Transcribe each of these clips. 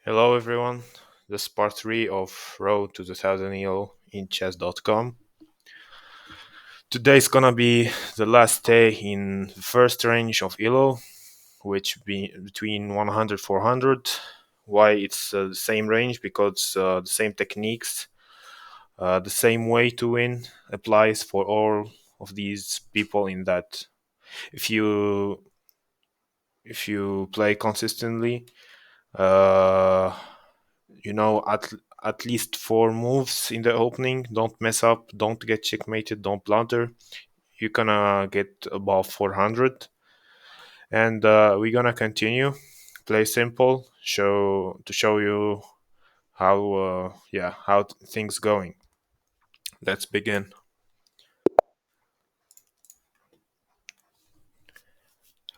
Hello everyone, this is part 3 of Road to the 1000 ELO in chess.com. Today is gonna be the last day in the first range of ELO, which be between 100 400. Why it's the same range? Because the same techniques, the same way to win applies for all of these people in that if you if you play consistently, uh, at least four moves in the opening. Don't mess up. Don't get checkmated. Don't blunder. You're gonna get above 400, and we're gonna continue. Play simple. Show you how how things going. Let's begin.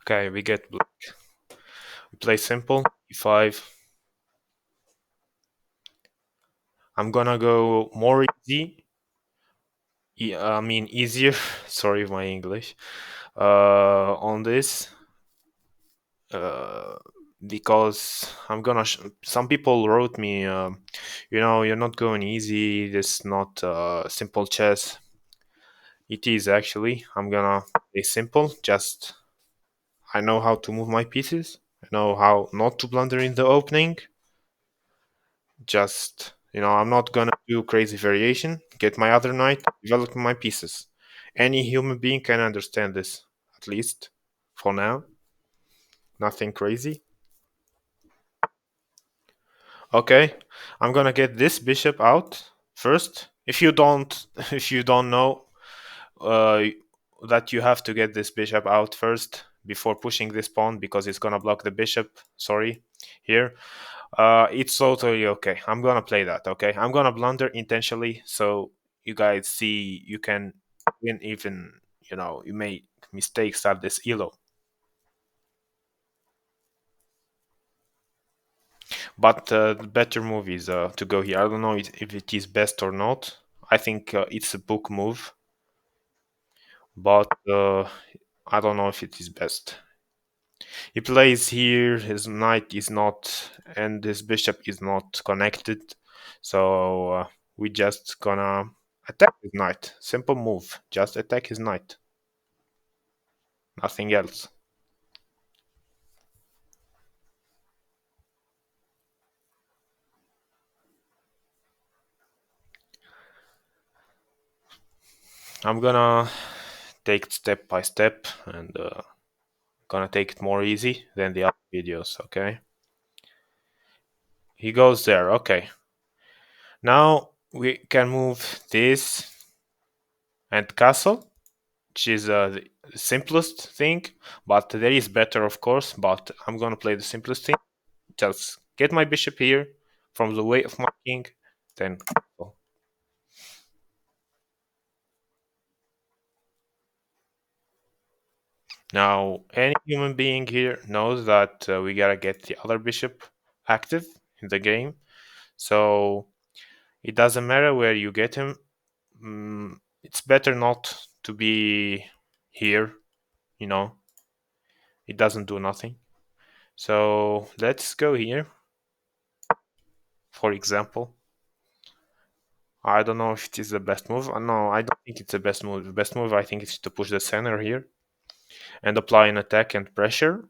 Okay, we get we play simple. E5. I'm gonna go more easy. I mean easier. Sorry, my English. On this, uh, because some people wrote me, you're not going easy. This is not simple chess. It is actually. I'm gonna play simple. Just I know how to move my pieces. I know how not to blunder in the opening. Just I'm not gonna do crazy variation. Get my other knight, develop my pieces. Any human being can understand this, at least for now. Nothing crazy. Okay, I'm gonna get this bishop out first. If you don't know uh, that you have to get this bishop out first before pushing this pawn because it's gonna block the bishop. Sorry, here. It's totally okay. I'm gonna play that. Okay, I'm gonna blunder intentionally so you guys see you can win even you make mistakes at this elo. But the better move is to go here. I don't know if it is best or not. I think it's a book move, but I don't know if it is best. He plays here, his knight is not, and his bishop is not connected, so we just gonna attack his knight. Simple move, just attack his knight, nothing else. I'm gonna take it step by step and gonna take it more easy than the other videos, okay? He goes there, okay. Now we can move this and castle, which is the simplest thing, but there is better, of course. But I'm gonna play the simplest thing. Just get my bishop here from the way of my king, then castle. Now any human being here knows that we gotta get the other bishop active in the game. So it doesn't matter where you get him. It's better not to be here. You know, it doesn't do nothing. So let's go here, for example. I don't know if it is the best move. No, I don't think it's the best move. The best move, I think, is to push the center here and apply an attack and pressure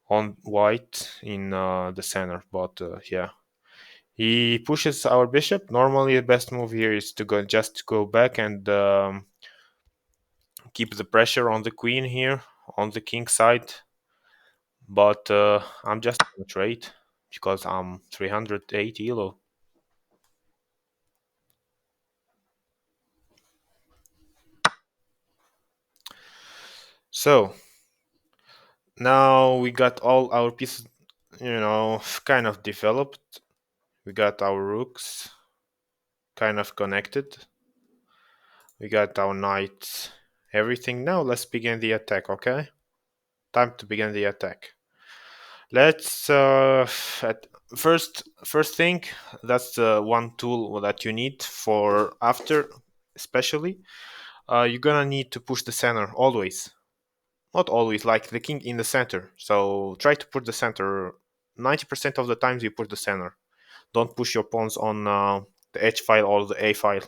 on white in the center. But yeah, he pushes our bishop. Normally, the best move here is to go back and keep the pressure on the queen here on the king side. But I'm just gonna trade because I'm 380 elo. So now we got all our pieces, kind of developed. We got our rooks kind of connected. We got our knights, everything. Now let's begin the attack, okay? Time to begin the attack. Let's at first thing, that's the one tool that you need for after, especially. You're gonna need to push the center always. Not always, like the king in the center. So try to put the center 90% of the times you push the center. Don't push your pawns on the H file or the A file,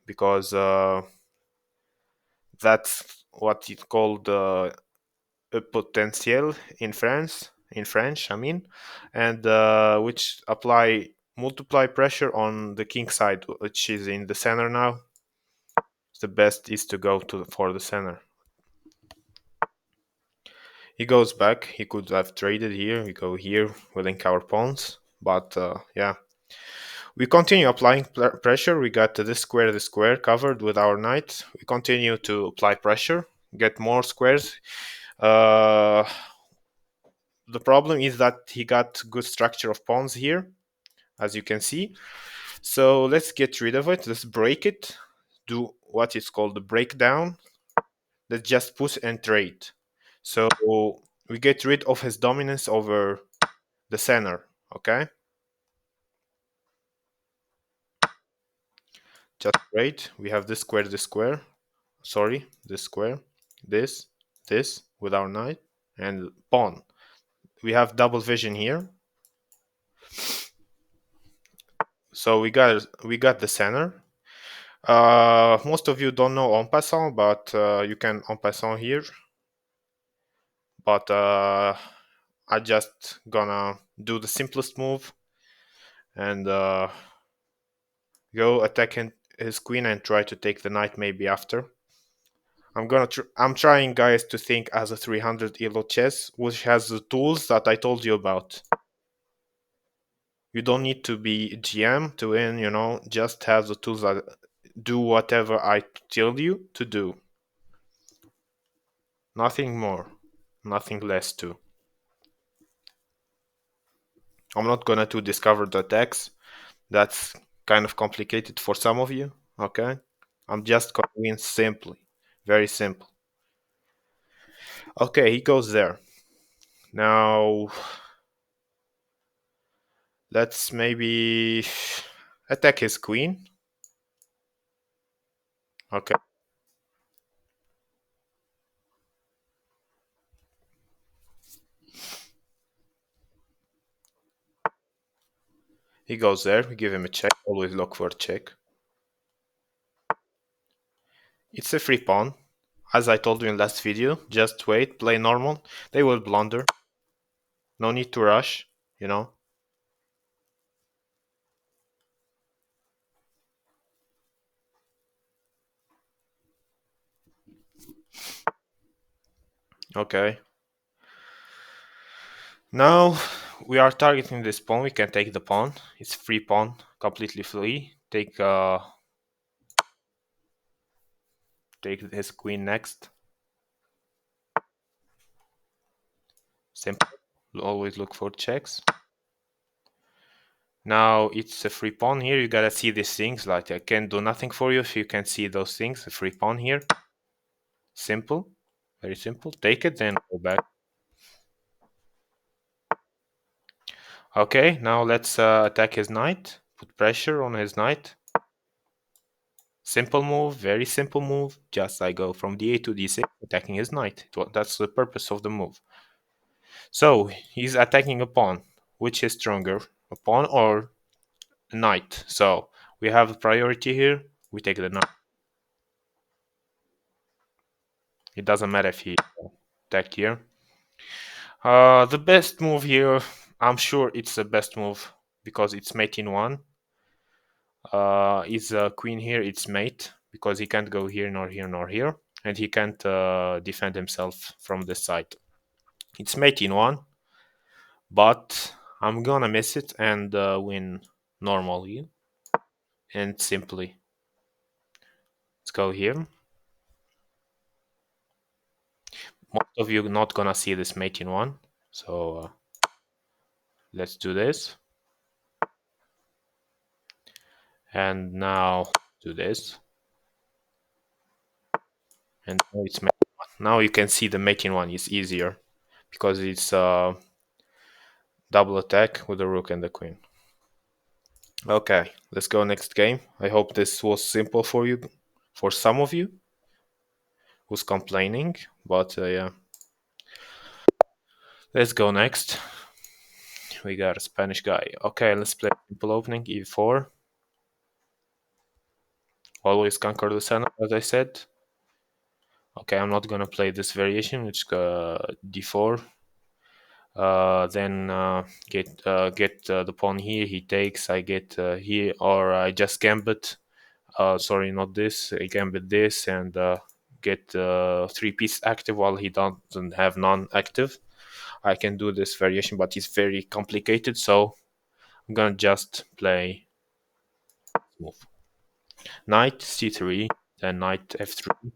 because that's what it's called a potentiel in France. In French, I mean, and which apply multiply pressure on the king side, which is in the center now. The best is to go to for the center. He goes back. He could have traded here. We go here, we link our pawns, but yeah, we continue applying pressure. We got this square covered with our knight. We continue to apply pressure, get more squares. Uh, the problem is that he got good structure of pawns here, as you can see. So let's get rid of it. Let's break it. Do what is called the breakdown. Let's just push and trade. So we get rid of his dominance over the center. Okay, just trade. We have this square, this square. Sorry, this square, this, this with our knight and pawn. We have double vision here. So we got the center. Most of you don't know en passant, but you can en passant here. But I just gonna do the simplest move and go attack his queen and try to take the knight maybe after. I'm trying, guys, to think as a 300 elo chess, which has the tools that I told you about. You don't need to be GM to win, just have the tools that do whatever I tell you to do. Nothing more, nothing less too. I'm not gonna to discover the attacks. That's kind of complicated for some of you, okay? I'm just gonna win simply. Very simple. Okay, he goes there. Now, let's maybe attack his queen. Okay. He goes there. We give him a check. Always look for a check. It's a free pawn. As I told you in last video, just wait, play normal. They will blunder. No need to rush. Okay. Now we are targeting this pawn. We can take the pawn. It's free pawn, completely free. Take his queen next. Simple. Always look for checks. Now it's a free pawn here. You gotta see these things. Like I can't do nothing for you if you can see those things. A free pawn here. Simple. Very simple. Take it, then go back. Okay, now let's attack his knight. Put pressure on his knight. Simple move, very simple move. Just I go from d8 to d6, attacking his knight. That's the purpose of the move. So he's attacking a pawn. Which is stronger, a pawn or a knight? So we have a priority here. We take the knight. It doesn't matter if he attacked here. The best move here, I'm sure it's the best move because it's mate in one. Is queen here? It's mate because he can't go here nor here nor here, and he can't defend himself from this side. It's mate in one, but I'm gonna miss it and win normally and simply. Let's go here. Most of you not gonna see this mate in one, so let's do this. And now do this. And now it's mate one. Now you can see the mate in one is easier because it's double attack with the rook and the queen. Okay, let's go next game. I hope this was simple for you, for some of you who's complaining, but yeah. Let's go next. we got a Spanish guy. Okay, let's play simple opening, e4. Always conquer the center, as I said. Okay, I'm not gonna play this variation, which is d4. Then get the pawn here. He takes. I get here, or I just gambit. Sorry, not this. I gambit this and get three piece active while he doesn't have non-active. I can do this variation, but it's very complicated. So I'm gonna just play move knight c3, then knight f3.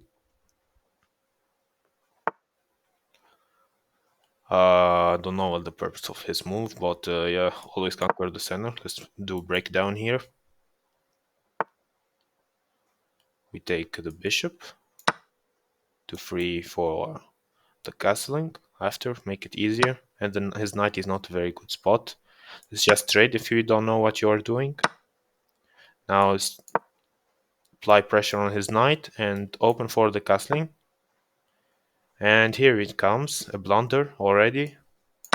I don't know what the purpose of his move, but yeah, always conquer the center. Let's do breakdown here. We take the bishop to free for the castling after, make it easier. And then his knight is not a very good spot. Let's just trade if you don't know what you are doing. Now let's apply pressure on his knight and open for the castling. And here it comes, a blunder already.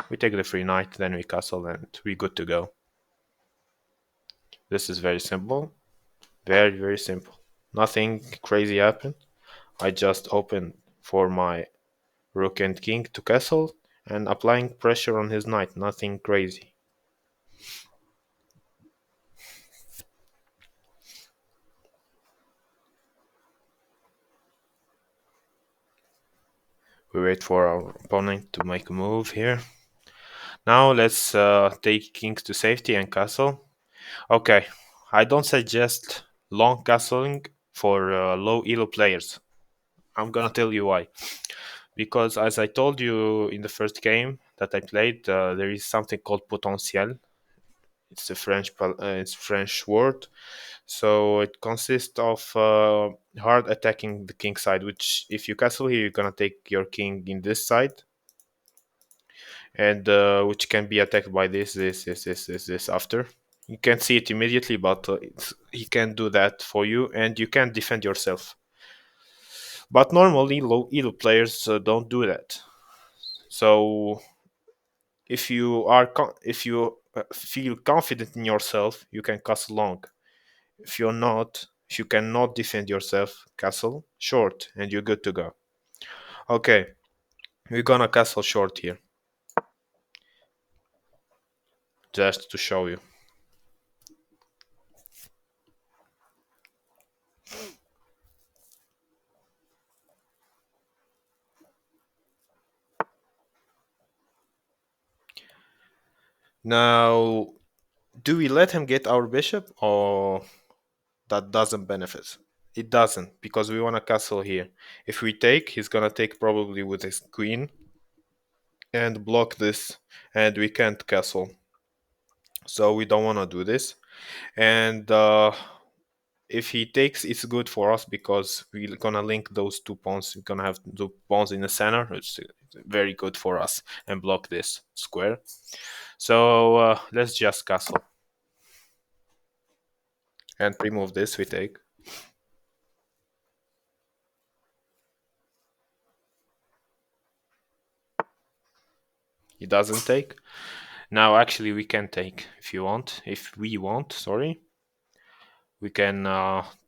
We take the free knight, then we castle, and we're good to go. This is very simple. Very, very simple. Nothing crazy happened. I just opened for my rook and king to castle and applying pressure on his knight. Nothing crazy. We wait for our opponent to make a move here. Now let's take king to safety and castle. Okay, I don't suggest long castling for low elo players. I'm gonna tell you why. Because as I told you in the first game that I played, there is something called potentiel. It's a it's French word. So it consists of hard attacking the king side, which if you castle here, you're gonna take your king in this side, and which can be attacked by this after. You can't see it immediately, but he can do that for you, and you can defend yourself. But normally, low elo players don't do that. So if you feel confident in yourself, you can castle long. If you cannot defend yourself, castle short, and you're good to go. Okay, we're gonna castle short here, just to show you. Now, do we let him get our bishop, or that doesn't benefit? It doesn't, because we want to castle here. If we take, he's gonna take probably with his queen and block this, and we can't castle. So we don't want to do this. And if he takes, it's good for us because we're gonna link those two pawns. We're gonna have the pawns in the center. It's very good for us and block this square. So let's just castle and remove this. We take. He doesn't take. Now actually we can take if you want. If we want, sorry, we can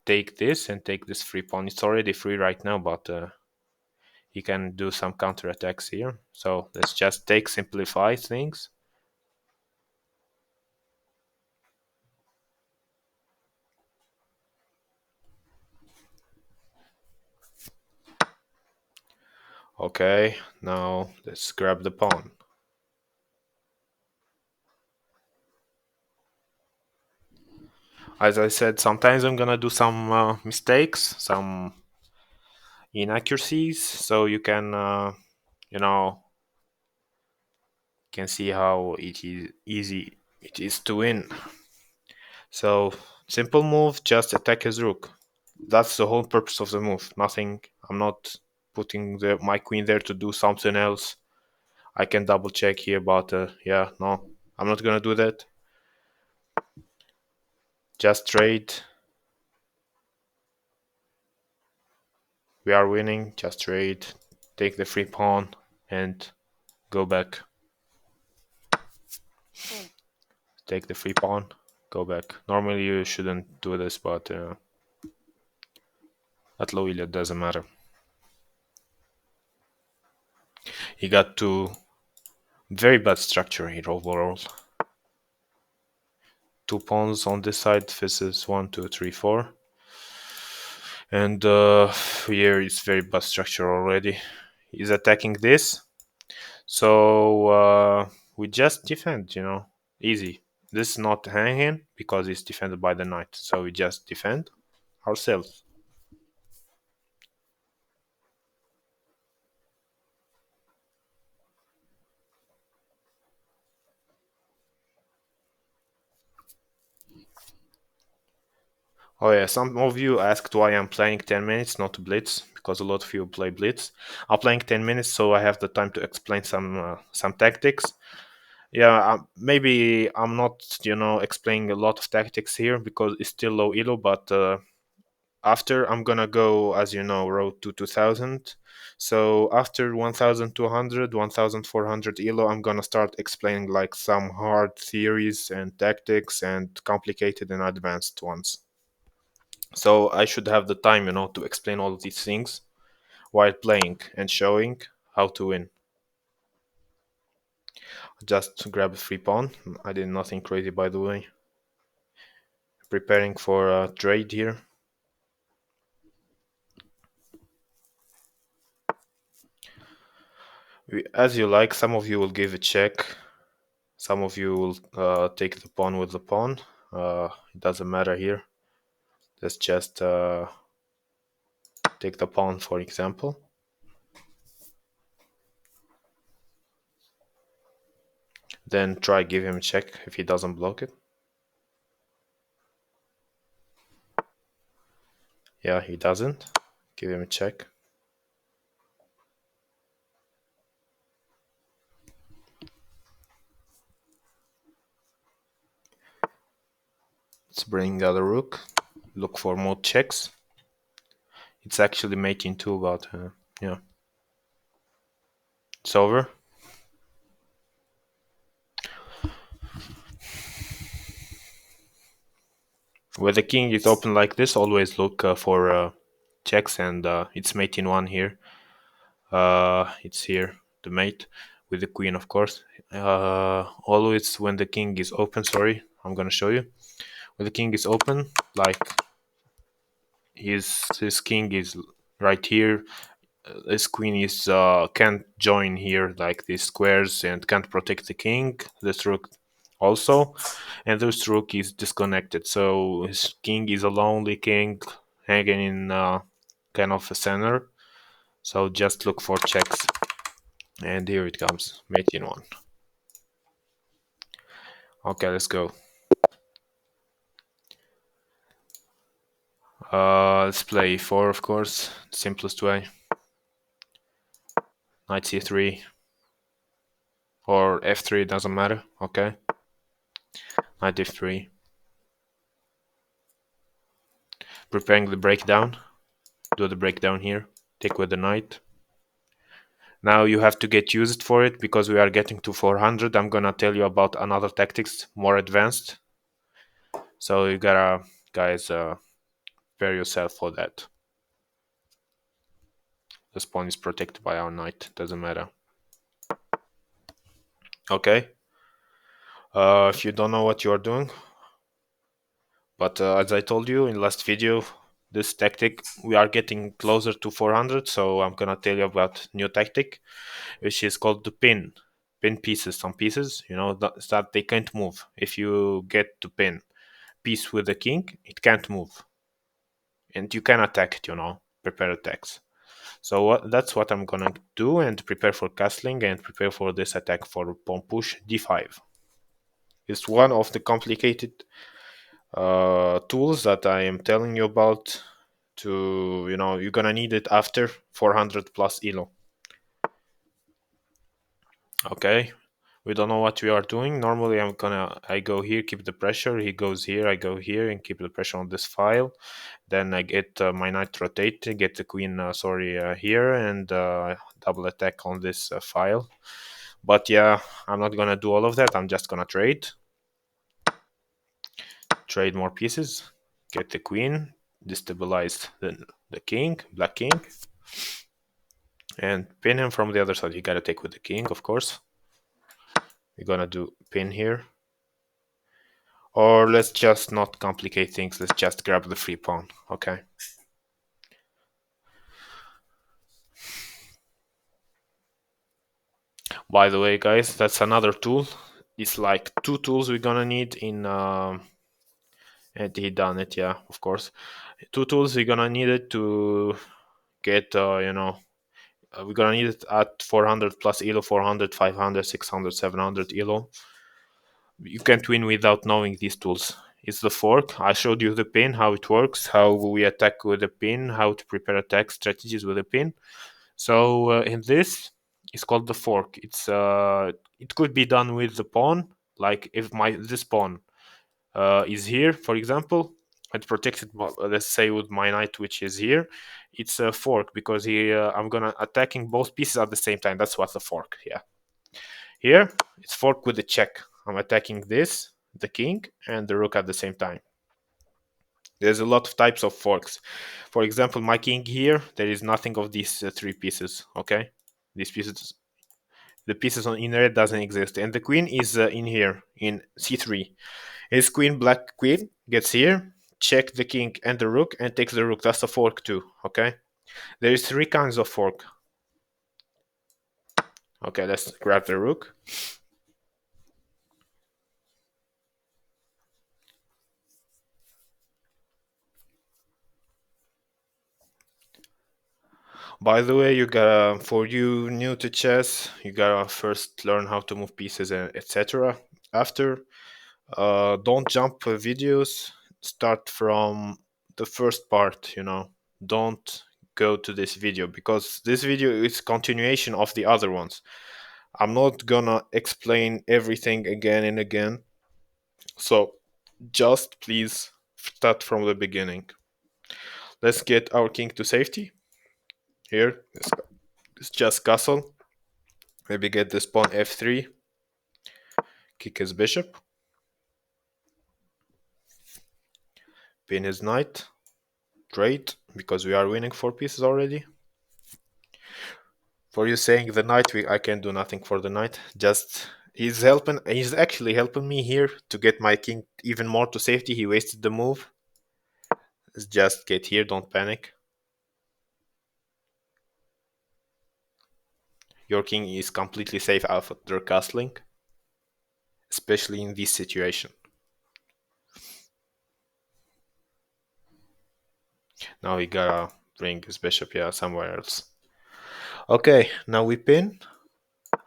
take this and take this free pawn. It's already free right now, but he can do some counter attacks here. So let's just take, simplify things. Okay, now let's grab the pawn. As I said, sometimes I'm gonna do some mistakes, some inaccuracies, so you can, you know, can see how it is easy it is to win. So simple move, just attack his rook. That's the whole purpose of the move. Nothing. I'm not putting my queen there to do something else. I can double check here, but yeah, no, I'm not gonna do that. Just trade. We are winning. Just trade. Take the free pawn and go back. Take the free pawn, go back. Normally you shouldn't do this, but at low elo it doesn't matter. He got two very bad structure here overall. Two pawns on this side. This is 1, 2, 3, 4. And here it's very bad structure already. He's attacking this. So we just defend, easy. This is not hanging because it's defended by the knight. So we just defend ourselves. Oh yeah, some of you asked why I'm playing 10 minutes, not Blitz, because a lot of you play Blitz. I'm playing 10 minutes, so I have the time to explain some tactics. Yeah, maybe I'm not, explaining a lot of tactics here because it's still low elo, but after I'm gonna go, as you know, road to 2000. So after 1200, 1400 elo, I'm gonna start explaining like some hard theories and tactics and complicated and advanced ones. So I should have the time, to explain all of these things while playing and showing how to win. Just grab a free pawn. I did nothing crazy, by the way. Preparing for a trade here. As you like, some of you will give a check. Some of you will take the pawn with the pawn. It doesn't matter here. Let's just take the pawn, for example. Then try give him a check if he doesn't block it. Yeah, he doesn't. Give him a check. Let's bring the other rook. Look for more checks. It's actually mating too, but yeah. It's over. When the king is open like this, always look for checks, and it's mate in one here. It's here, the mate, with the queen, of course. Always when the king is open, sorry, I'm gonna show you. When the king is open, like his king is right here, his queen is can't join here like these squares and can't protect the king. This rook also, and this rook is disconnected, so his king is a lonely king hanging in kind of a center. So just look for checks, and here it comes, mate in one. Okay, let's go. Let's play e4, of course, simplest way. Knight c3 or f3, doesn't matter. Okay, knight f3. Preparing the breakdown. Do the breakdown here. Take with the knight. Now you have to get used for it because we are getting to 400. I'm gonna tell you about another tactics, more advanced. So you gotta, guys, prepare yourself for that. The pawn is protected by our knight. Doesn't matter. Okay. If you don't know what you are doing, but as I told you in last video, this tactic, we are getting closer to 400, so I'm gonna tell you about new tactic, which is called the pin pieces. Some pieces, that they can't move. If you get to pin piece with the king, it can't move, and you can attack it. Prepare attacks. So that's what I'm gonna do, and prepare for castling and prepare for this attack for pawn push d5. It's one of the complicated tools that I am telling you about. You're gonna need it after 400 plus elo. Okay, we don't know what we are doing. Normally I go here, keep the pressure, he goes here, I go here and keep the pressure on this file. Then I get my knight rotated, get the queen here, and double attack on this file. But yeah, I'm not gonna do all of that. I'm just gonna trade. trade more pieces, get the queen, destabilize the king, black king, and pin him from the other side. You gotta take with the king, of course. We're gonna do pin here. Or let's just not complicate things. Let's just grab the free pawn, okay? By the way, guys, that's another tool. It's like two tools we're gonna need in... and he done it, yeah, of course. Two tools we're gonna need it to get, we're gonna need it at 400 plus elo, 400, 500, 600, 700 elo. You can't win without knowing these tools. It's the fork. I showed you the pin, how it works, how we attack with the pin, how to prepare attack strategies with the pin. So in this, it's called the fork. It could be done with the pawn. Like if this pawn is here, for example, and protected. Let's say with my knight, which is here, it's a fork because here I'm gonna attacking both pieces at the same time. That's what the fork. Yeah. Here, it's fork with the check. I'm attacking this, the king, and the rook at the same time. There's a lot of types of forks. For example, my king here, there is nothing of these three pieces, okay? These pieces, the pieces on in red doesn't exist. And the queen is in here, in c3. His queen, black queen, gets here, check the king and the rook, and takes the rook. That's a fork too, okay? There is three kinds of fork. Okay, let's grab the rook. By the way, you gotta, for you new to chess, you gotta first learn how to move pieces and etc. After, don't jump videos. Start from the first part. Don't go to this video because this video is continuation of the other ones. I'm not gonna explain everything again and again. So just please start from the beginning. Let's get our king to safety. Here, it's just castle. Maybe get this pawn f3, kick his bishop, pin his knight, trade, because we are winning 4 pieces already. For you saying the knight, I can do nothing for the knight. Just he's actually helping me here to get my king even more to safety. He wasted the move. Let's just get here, don't panic. Your king is completely safe after castling, especially in this situation. Now we gotta bring his bishop, yeah, somewhere else. Okay, now we pin.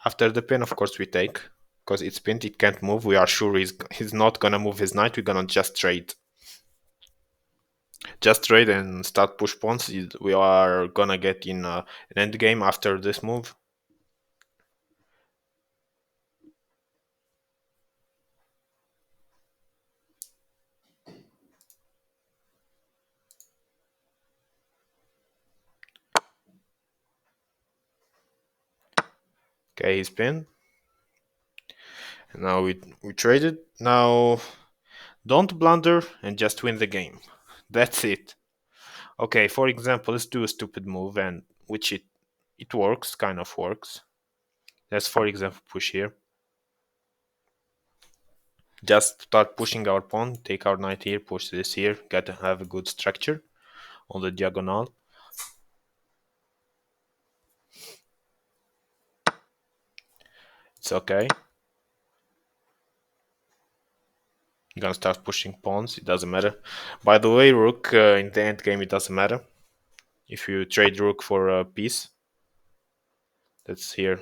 After the pin, of course, we take. Because it's pinned, it can't move. We are sure he's not gonna move his knight. We're gonna just trade. Just trade and start push pawns. We are gonna get in an end game after this move. Okay, he's pinned. And now we traded. Now don't blunder and just win the game. That's it. Okay, for example, let's do a stupid move and which it works, kind of works. Let's for example push here. Just start pushing our pawn, take our knight here, push this here, gotta have a good structure on the diagonal. It's okay. You're gonna start pushing pawns, it doesn't matter. By the way, rook in the end game, it doesn't matter. If you trade rook for a piece, that's here.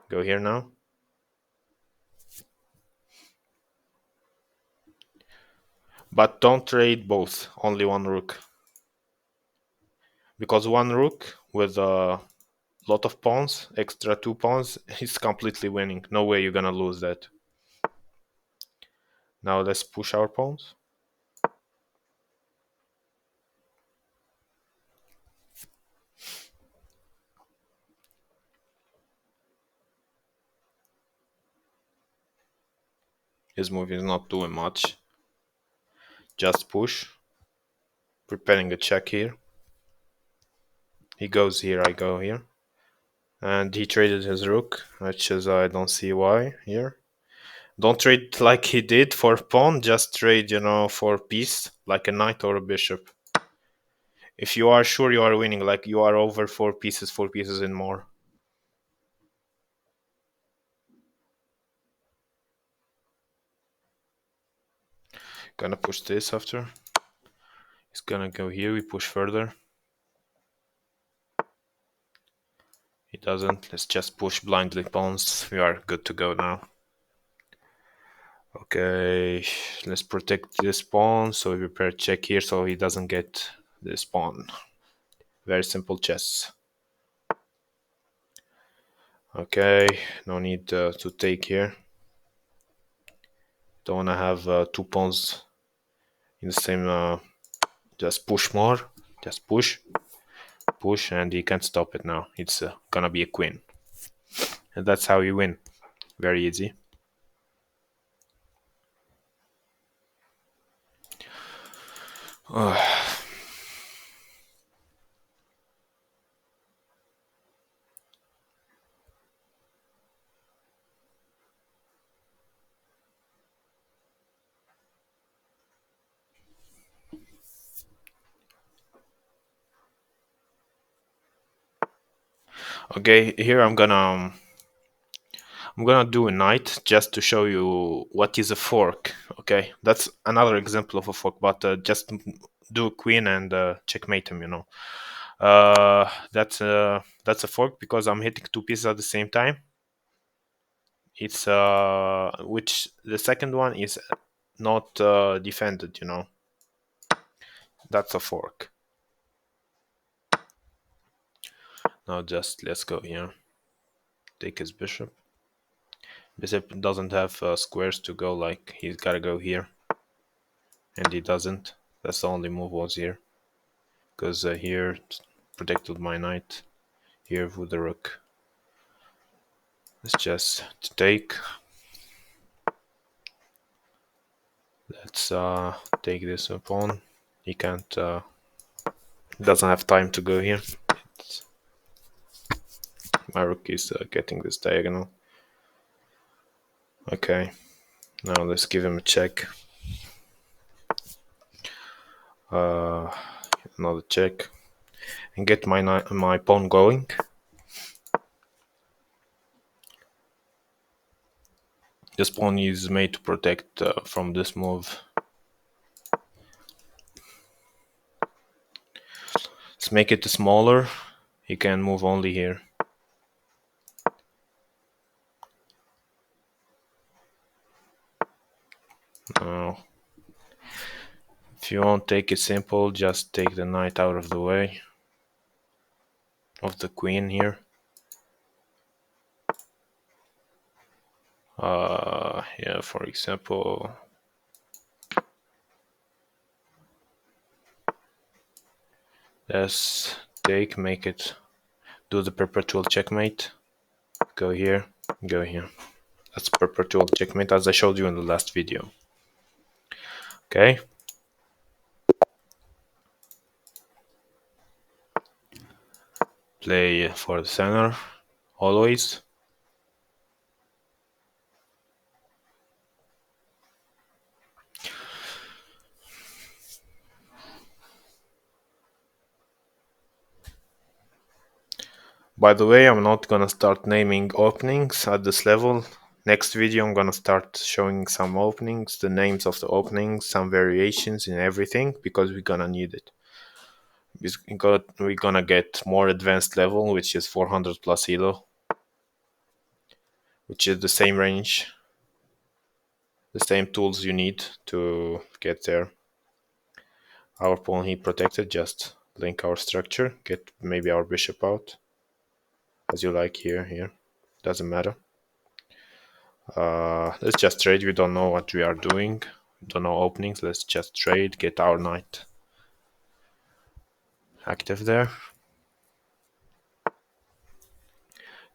Go here now. But don't trade both, only one rook. Because one rook with a lot of pawns, extra 2 pawns, is completely winning. No way you're gonna lose that. Now let's push our pawns. His move is not doing much. Just push. Preparing a check here. He goes here, I go here. And he traded his rook, which is I don't see why here. Don't trade like he did for pawn, just trade, for piece, like a knight or a bishop. If you are sure you are winning, like you are over 4 pieces and more. Gonna push this after. He's gonna go here, we push further. He doesn't. Let's just push blindly pawns. We are good to go now. Okay, let's protect this pawn. So we prepare check here so he doesn't get this pawn. Very simple chess. Okay, no need to take here. Don't wanna have 2 pawns in the same. Just push more. Just push, and he can't stop it now. It's gonna be a queen, and that's how you win. Very easy. Okay, here I'm gonna do a knight just to show you what is a fork. Okay, that's another example of a fork, but just do a queen and checkmate him. That's a fork because I'm hitting 2 pieces at the same time. It's which the second one is not defended. That's a fork. Now just let's go here. Take his bishop. Bishop doesn't have squares to go, like he's gotta go here. And he doesn't. That's the only move was here. Because here protected my knight. Here with the rook. Let's just take. Let's take this pawn. He can't. Doesn't have time to go here. My rook is getting this diagonal. Okay. Now let's give him a check. Another check. And get my pawn going. This pawn is made to protect from this move. Let's make it smaller. He can move only here. Now, if you want to take it simple, just take the knight out of the way of the queen here. Yeah, for example, let's make it, do the perpetual checkmate. Go here, go here. That's perpetual checkmate as I showed you in the last video. Okay. Play for the center, always. By the way, I'm not gonna start naming openings at this level. Next video I'm gonna start showing some openings, the names of the openings, some variations in everything, because we're gonna need it. We're gonna get more advanced level, which is 400 plus elo, which is the same range, the same tools you need to get there. Our pawn he protected, just link our structure, get maybe our bishop out, as you like here, doesn't matter. Let's just trade. We don't know what we are doing, don't know openings. Let's just trade, get our knight active there.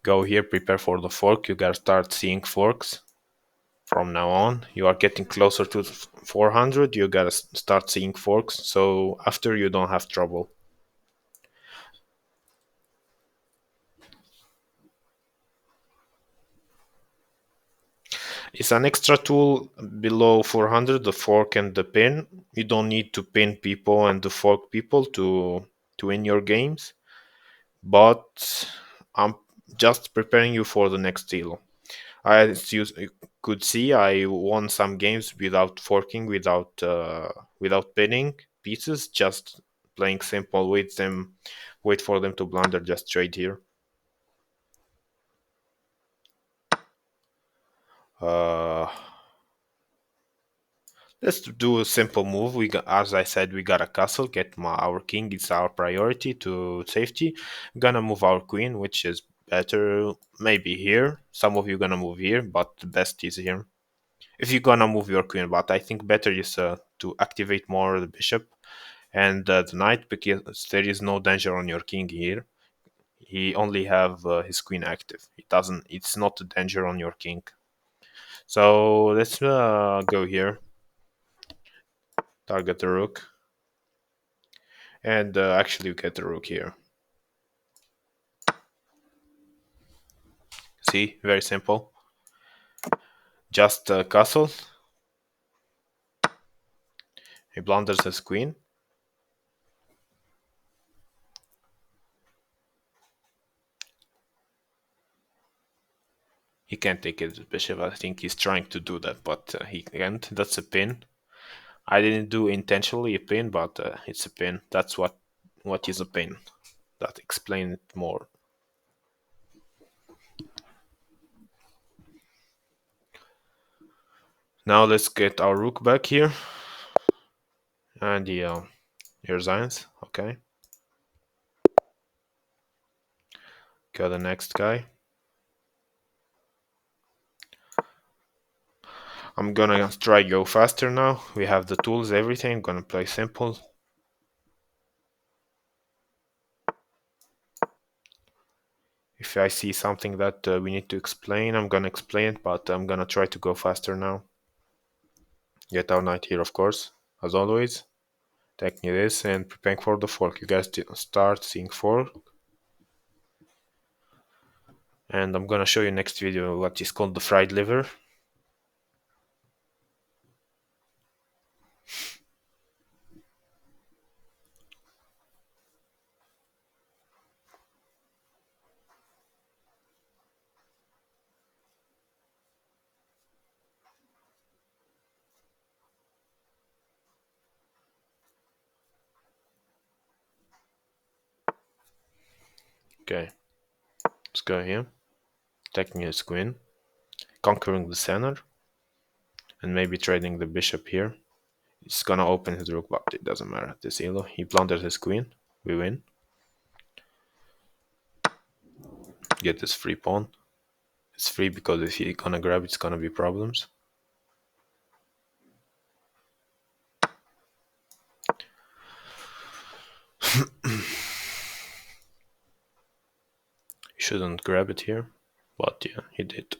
Go here, prepare for the fork. You gotta start seeing forks. From now on, you are getting closer to 400. You gotta start seeing forks. So after you don't have trouble. It's an extra tool below 400, the fork and the pin. You don't need to pin people and to fork people to win your games, but I'm just preparing you for the next deal. As you could see, I won some games without forking, without pinning pieces, just playing simple with them, wait for them to blunder, just trade here. Uh, let's do a simple move. As I said, we got a castle. Get our king. It's our priority to safety. Gonna move our queen, which is better. Maybe here. Some of you gonna move here, but the best is here. If you're gonna move your queen, but I think better is to activate more the bishop and the knight because there is no danger on your king here. He only have his queen active. It doesn't. It's not a danger on your king. So let's go here. Target the rook. And actually, you get the rook here. See, very simple. Just castle. He blunders his queen. He can't take his bishop. I think he's trying to do that, but he can't. That's a pin. I didn't do intentionally a pin, but it's a pin. That's what is a pin. That explains it more. Now let's get our rook back here. And yeah, here's Zions. Okay. Got the next guy. I'm gonna try go faster now. We have the tools, everything. Gonna play simple. If I see something that we need to explain, I'm gonna explain it, but I'm gonna try to go faster now. Get our knight here, of course, as always. Taking this and preparing for the fork. You guys start seeing fork. And I'm gonna show you next video what is called the fried liver. Okay, let's go here. Taking his queen. Conquering the center. And maybe trading the bishop here. He's gonna open his rook, but it doesn't matter. This elo. He blunders his queen. We win. Get this free pawn. It's free because if he gonna grab, it's gonna be problems. He shouldn't grab it here, but yeah, he did.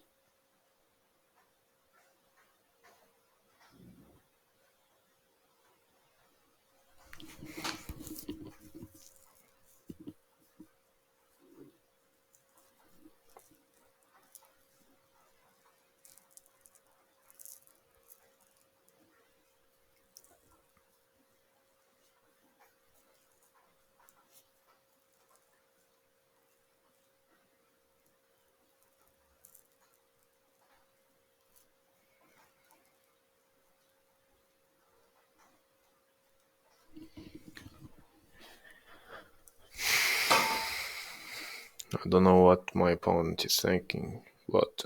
I don't know what my opponent is thinking, but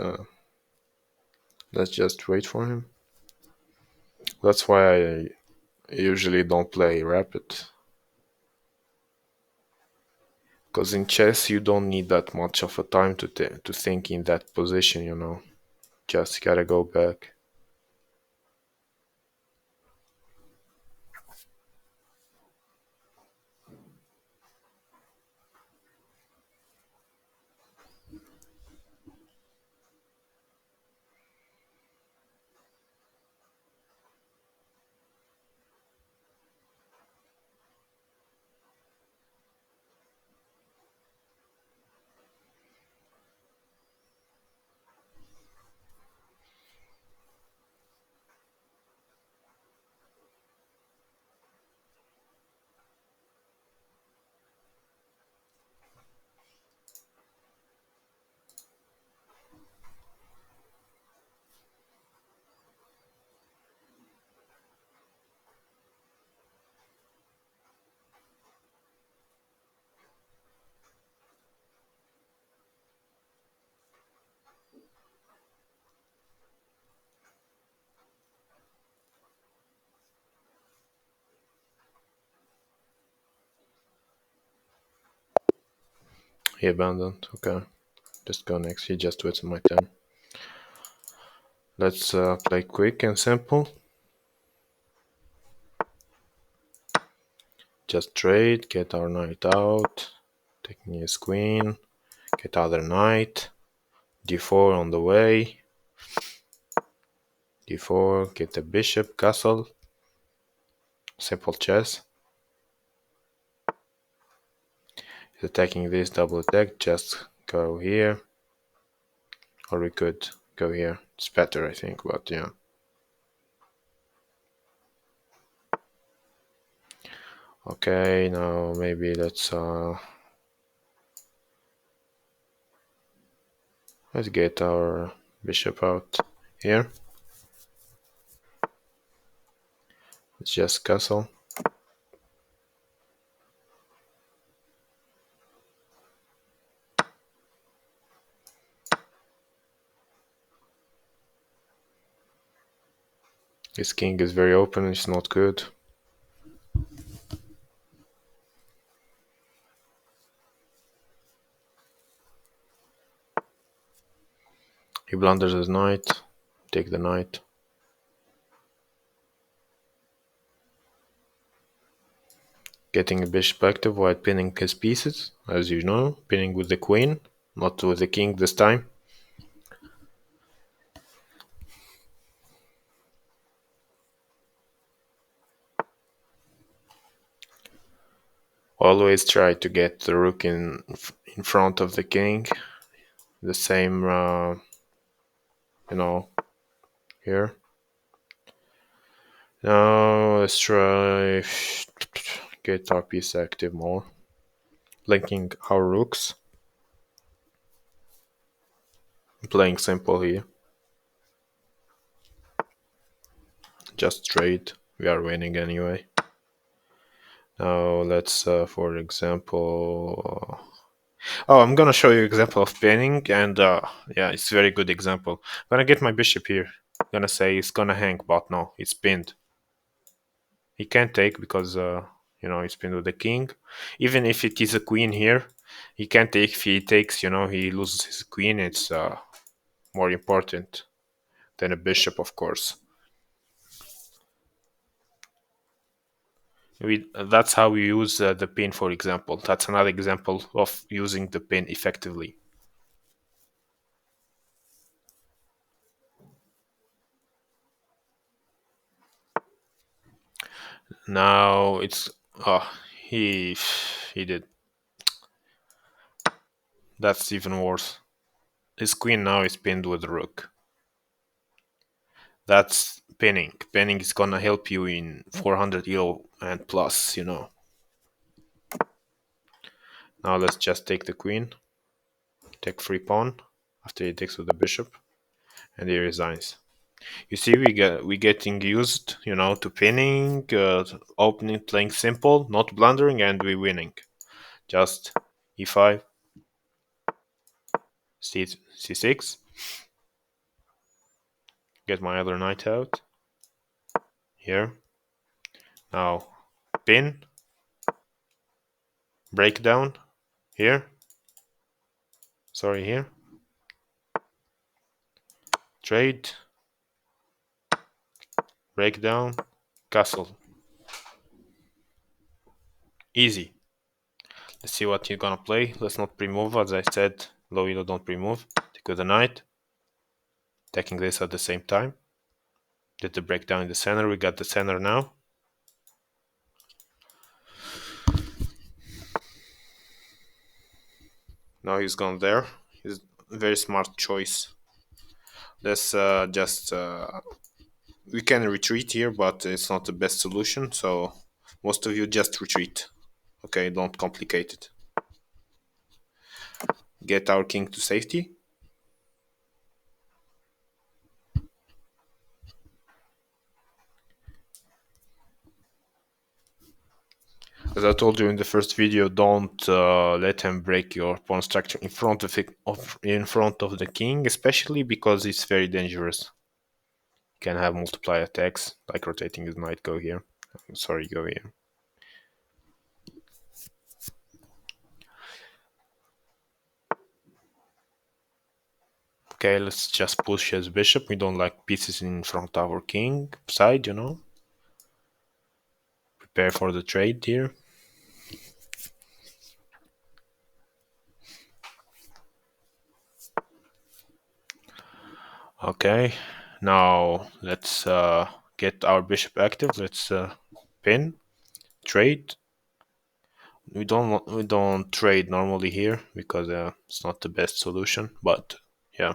let's just wait for him. That's why I usually don't play rapid. Because in chess, you don't need that much of a time to think in that position, you know. Just gotta go back. He abandoned. Okay. Just go next. He just wasted my turn. Let's play quick and simple. Just trade, get our knight out, taking his queen, get other knight, d4 on the way, d4, get the bishop, castle, simple chess. He's attacking this double attack, just go here, or we could go here. It's better, I think, but yeah. Okay, now maybe let's get our bishop out here. It's just castle. His king is very open, it's not good. He blunders his knight, take the knight. Getting a bishop active while pinning his pieces, as you know, pinning with the queen, not with the king this time. Always try to get the rook in front of the king. The same, here. Now let's try get our piece active more, linking our rooks. Playing simple here. Just trade. We are winning anyway. Now let's, for example, oh, I'm gonna show you example of pinning, and yeah, it's a very good example. I'm gonna get my bishop here. I'm gonna say it's gonna hang, but no, it's pinned. He can't take because it's pinned with the king. Even if it is a queen here, he can't take. If he takes, he loses his queen. It's more important than a bishop, of course. That's how we use the pin, for example. That's another example of using the pin effectively. Now it's he did. That's even worse. His queen now is pinned with the rook. That's pinning. Pinning is gonna help you in 400 EO and plus. Now let's just take the queen. Take free pawn after he takes with the bishop, and he resigns. You see, we getting used, to pinning, opening, playing simple, not blundering, and we winning. Just e5, c6. Get my other knight out here. Now pin, breakdown here. Sorry, here. Trade, breakdown, castle. Easy. Let's see what he's gonna play. Let's not pre-move, as I said. Low elo don't pre-move. Take with the knight. Taking this at the same time. Did the breakdown in the center. We got the center now. Now he's gone there. He's a very smart choice. Let's just we can retreat here, but it's not the best solution. So most of you just retreat. Okay, don't complicate it. Get our king to safety. As I told you in the first video, don't let him break your pawn structure in front of the king, especially because it's very dangerous. You can have multiply attacks, like rotating his knight. Go here. Sorry, go here. Okay, let's just push his bishop. We don't like pieces in front of our king side. Prepare for the trade here. Okay, now let's get our bishop active. Let's pin, trade. We don't trade normally here because it's not the best solution. But yeah,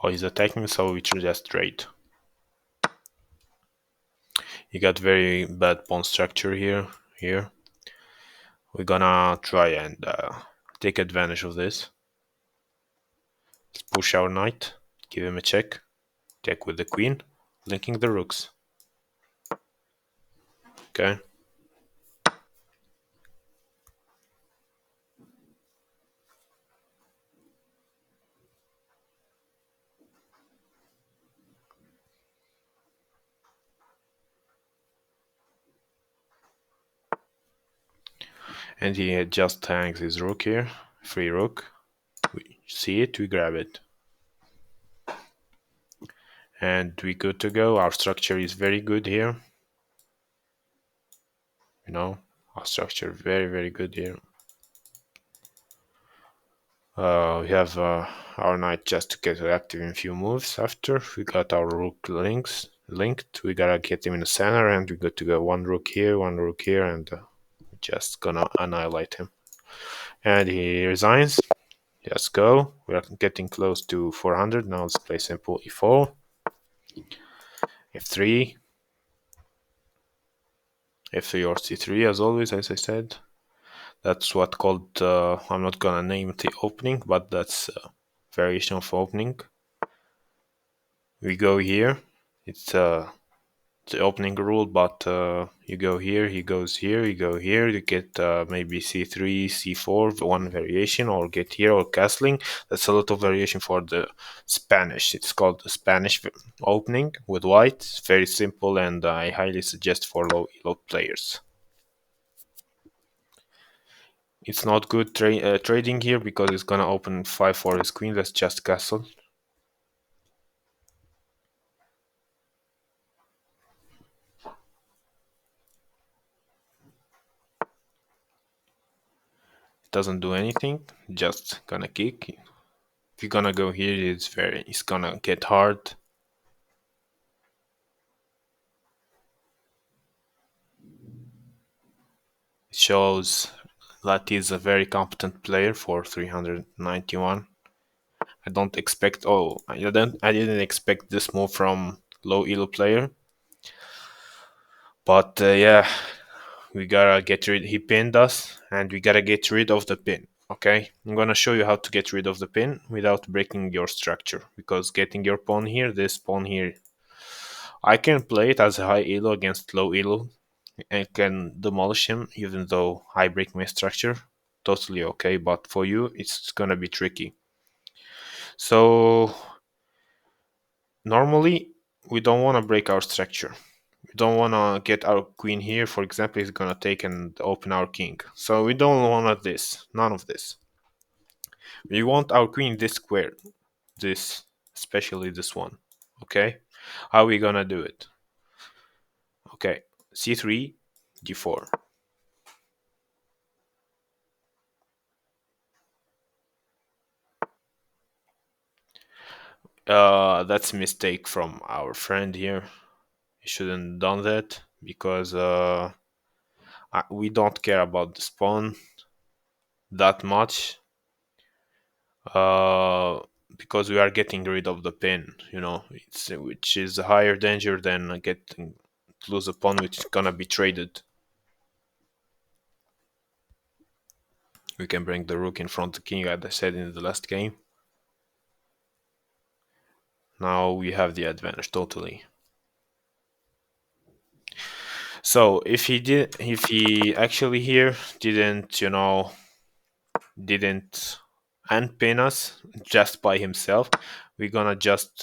oh, he's attacking, so we should just trade. You got very bad pawn structure here. Here, we're gonna try and take advantage of this. Let's push our knight, give him a check, check with the queen, linking the rooks. Okay. And he just hangs his rook here, free rook. We see it, we grab it. And we good to go. Our structure is very good here. Our structure very, very good here. We have our knight just to get active in a few moves after. We got our rook linked. We gotta get him in the center and we got to go one rook here, and just gonna annihilate him. And he resigns. Let's go. We are getting close to 400. Now let's play simple e4, f3, f3 or c3 as always, as I said. That's what called, I'm not gonna name the opening, but that's a variation of opening. We go here. It's the opening rule, but you go here, he goes here, you go here, you get maybe c3, c4, one variation, or get here, or castling. That's a lot of variation for the Spanish. It's called the Spanish opening with white. It's very simple, and I highly suggest for low elo players. It's not good trading here because it's gonna open 5 for his queen. Let's just castle. It doesn't do anything. Just gonna kick. If you're gonna go here, it's gonna get hard. It shows that he's a very competent player for 391. I don't expect. Oh, I didn't expect this move from low elo player. But yeah, we gotta get rid. He pinned us, and we gotta get rid of the pin. Okay, I'm gonna show you how to get rid of the pin without breaking your structure. Because getting your pawn here, this pawn here, I can play it as a high elo against low elo and can demolish him even though I break my structure. Totally okay, but for you it's gonna be tricky. So normally we don't want to break our structure. We don't want to get our queen here. For example, it's gonna take and open our king. So we don't want this. None of this. We want our queen this square. This, especially this one. Okay? How are we gonna do it? Okay. c3, d4. That's a mistake from our friend here. He shouldn't have done that because we don't care about the spawn that much. Uh, because we are getting rid of the pin, which is a higher danger than getting lose a pawn which is gonna be traded. We can bring the rook in front of the king, as I said in the last game. Now we have the advantage totally. So if he actually here didn't unpin us just by himself, we're gonna just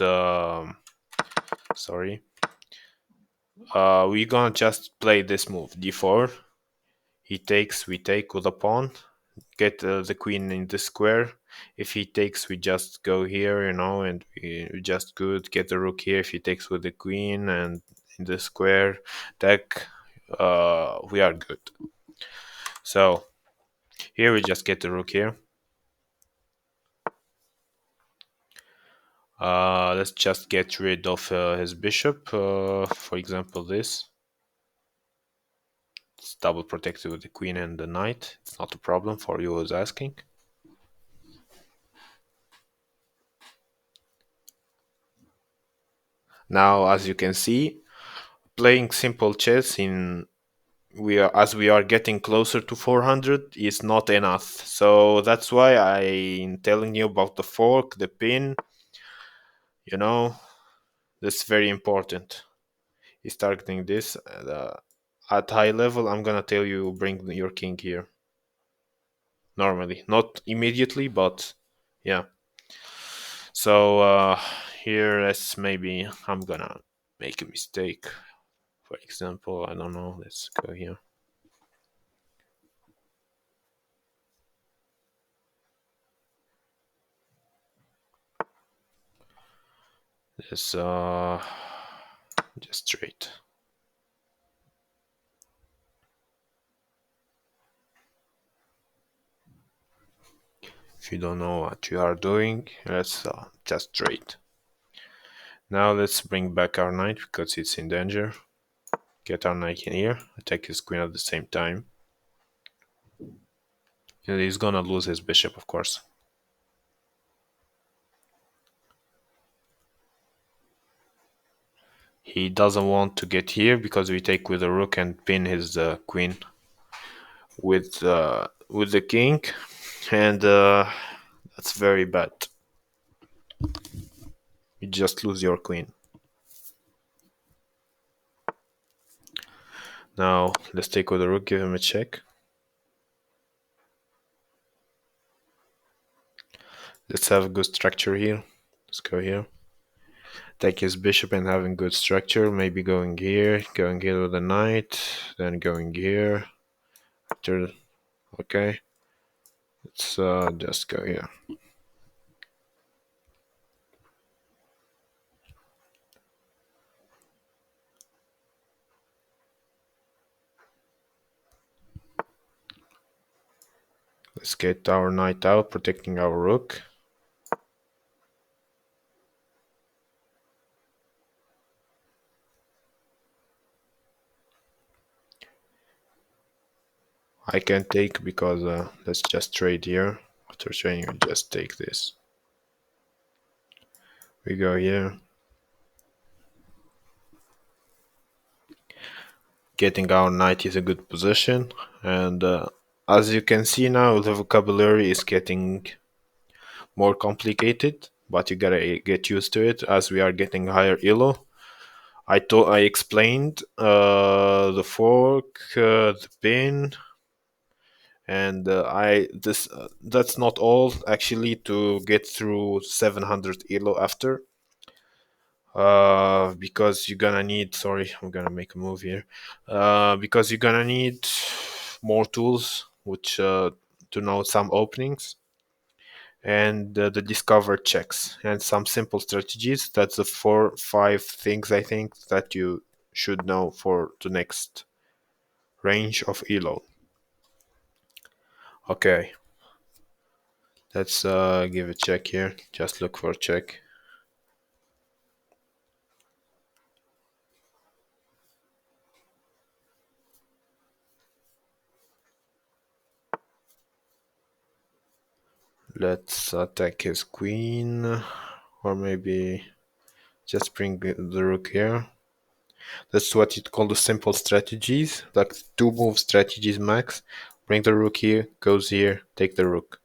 sorry, We gonna just play this move d4. He takes, we take with a pawn. Get the queen in the square. If he takes, we just go here, and we just good. Get the rook here. If he takes with the queen and in the square deck, we are good. So here we just get the rook here. Let's just get rid of his bishop. For example, this. It's double protected with the queen and the knight. It's not a problem for you who's asking. Now, as you can see, playing simple chess in we are getting closer to 400 is not enough. So that's why I'm telling you about the fork, the pin. You know, that's very important. Is targeting this at high level. I'm gonna tell you bring your king here. Normally, not immediately, but yeah. So here, let's maybe I'm gonna make a mistake. For example, I don't know. Let's go here. Let's just straight. If you don't know what you are doing, let's just straight. Now let's bring back our knight because it's in danger. Get our knight in here, attack his queen at the same time. And he's gonna lose his bishop, of course. He doesn't want to get here because we take with the rook and pin his queen with the king, and that's very bad. You just lose your queen. Now let's take with the rook, give him a check. Let's have a good structure here. Let's go here. Take his bishop and having good structure. Maybe going here with the knight, then going here. After, okay. Let's just go here. Let's get our knight out, protecting our rook. I can take because let's just trade here. After trading, we just take this. We go here. Getting our knight is a good position, and as you can see now, the vocabulary is getting more complicated, but you gotta get used to it as we are getting higher elo. I explained the fork, the pin, and I this that's not all actually to get through 700 elo after. Because you're gonna need. Sorry, I'm gonna make a move here. Because you're gonna need more tools, which to know some openings and the discover checks and some simple strategies. That's the 4 5 things I think that you should know for the next range of elo. Okay, let's give a check here. Just look for a check. Let's attack his queen, or maybe just bring the rook here. That's what you call the simple strategies, like 2 move strategies max. Bring the rook here, goes here, take the rook.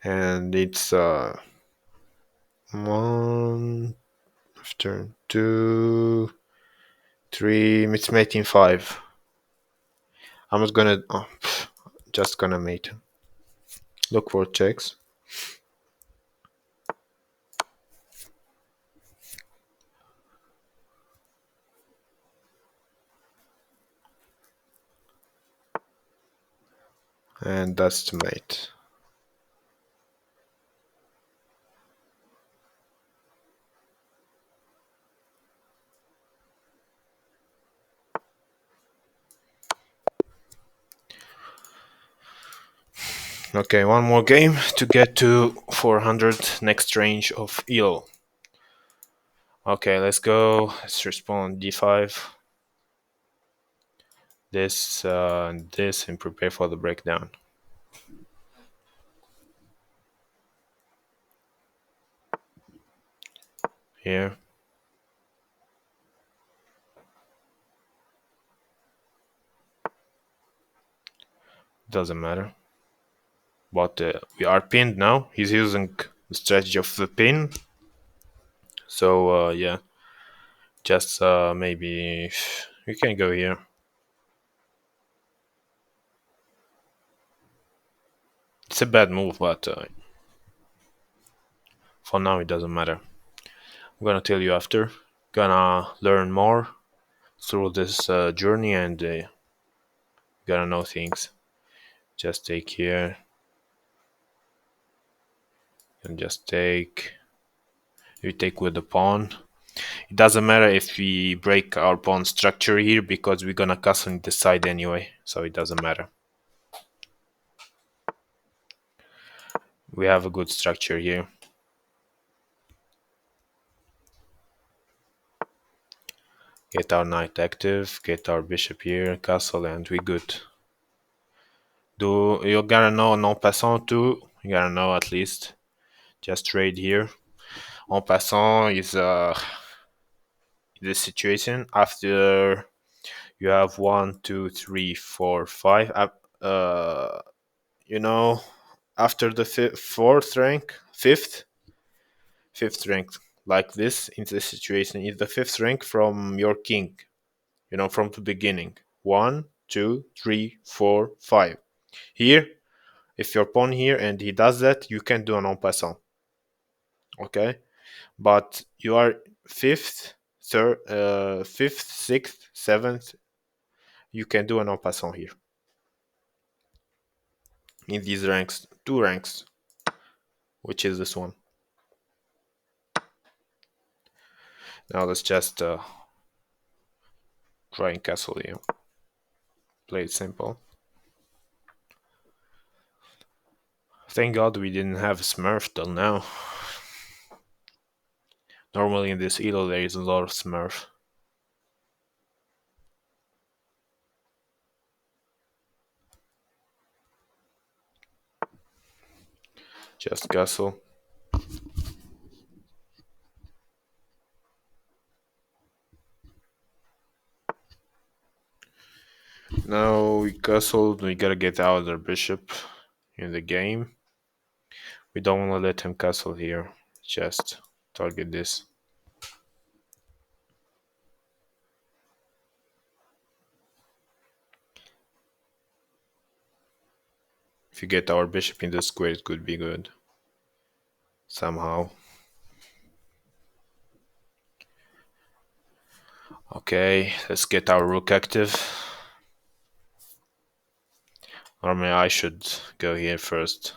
And it's 1 after 2 3, it's mating 5. I'm not gonna just gonna mate. Look for checks. And that's the mate. Okay, one more game to get to 400 next range of elo. Okay, let's go. Let's respond d5. This and this and prepare for the breakdown. Here. Doesn't matter. But we are pinned now. He's using the strategy of the pin. So yeah, just maybe we can go here. It's a bad move, but for now it doesn't matter. I'm gonna tell you after. Gonna learn more through this journey and gonna know things. Just take here and just take. We take with the pawn. It doesn't matter if we break our pawn structure here because we're gonna castle in the side anyway, so it doesn't matter. We have a good structure here. Get our knight active, get our bishop here, castle, and we good. Do you gotta know en passant too? You gotta know at least. Just trade here. En passant is the situation after you have one, two, three, four, five. You know, after the fourth rank, fifth rank like this in this situation is the fifth rank from your king. You know, from the beginning. One, two, three, four, five. Here, if your pawn here and he does that, you can do an en passant. Okay, but you are fifth, sixth, seventh. You can do an en passant here in these ranks, two ranks, which is this one. Now let's just try and castle here. Play it simple. Thank God we didn't have Smurf till now. Normally in this elo there is a lot of Smurf. Just castle. Now we castled, we gotta get out our bishop in the game. We don't wanna let him castle here. Just target this. If you get our bishop in the square, it could be good. Somehow. Okay, let's get our rook active. Normally I should go here first.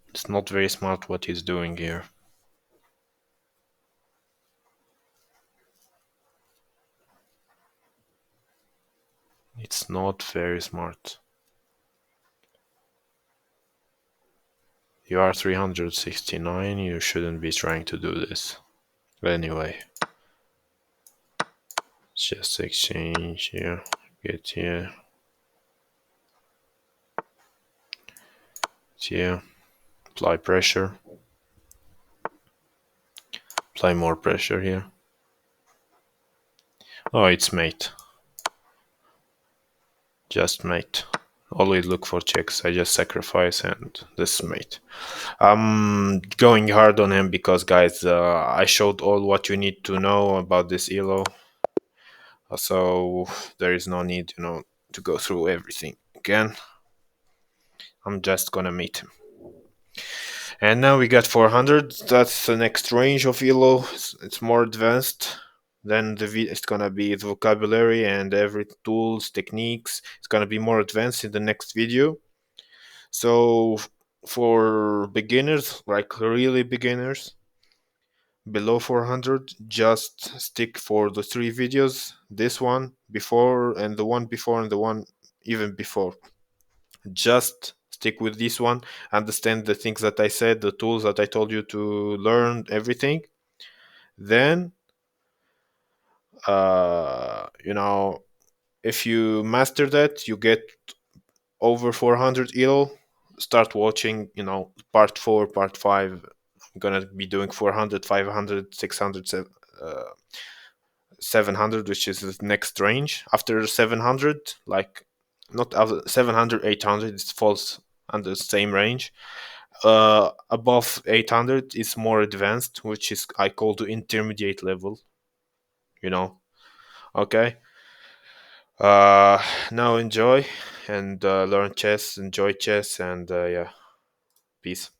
It's not very smart what he's doing here. It's not very smart. You are 369, you shouldn't be trying to do this. Anyway. Just exchange here. Get here. Here. Apply pressure. Apply more pressure here. Oh, it's mate. Just mate. Always look for checks. I just sacrifice and this is mate. I'm going hard on him because, guys, I showed all what you need to know about this elo. So there is no need, to go through everything again. I'm just gonna meet him. And now we got 400. That's the next range of elo. It's more advanced. Then it's gonna be the vocabulary and every tools, techniques. It's gonna be more advanced in the next video. So for beginners, like really beginners, below 400, just stick for the three videos. This one before and the one before and the one even before. Just stick with this one, understand the things that I said, the tools that I told you to learn, everything. Then you know, if you master that, you get over 400 elo. Start watching, part 4, part 5. I'm gonna be doing 400, 500, 600, 700, which is the next range. After 700, like not after 700, 800, it falls under the same range. Above 800 is more advanced, which is I call the intermediate level. You know. Okay. Uh, Now enjoy and learn chess, enjoy chess, and yeah, peace.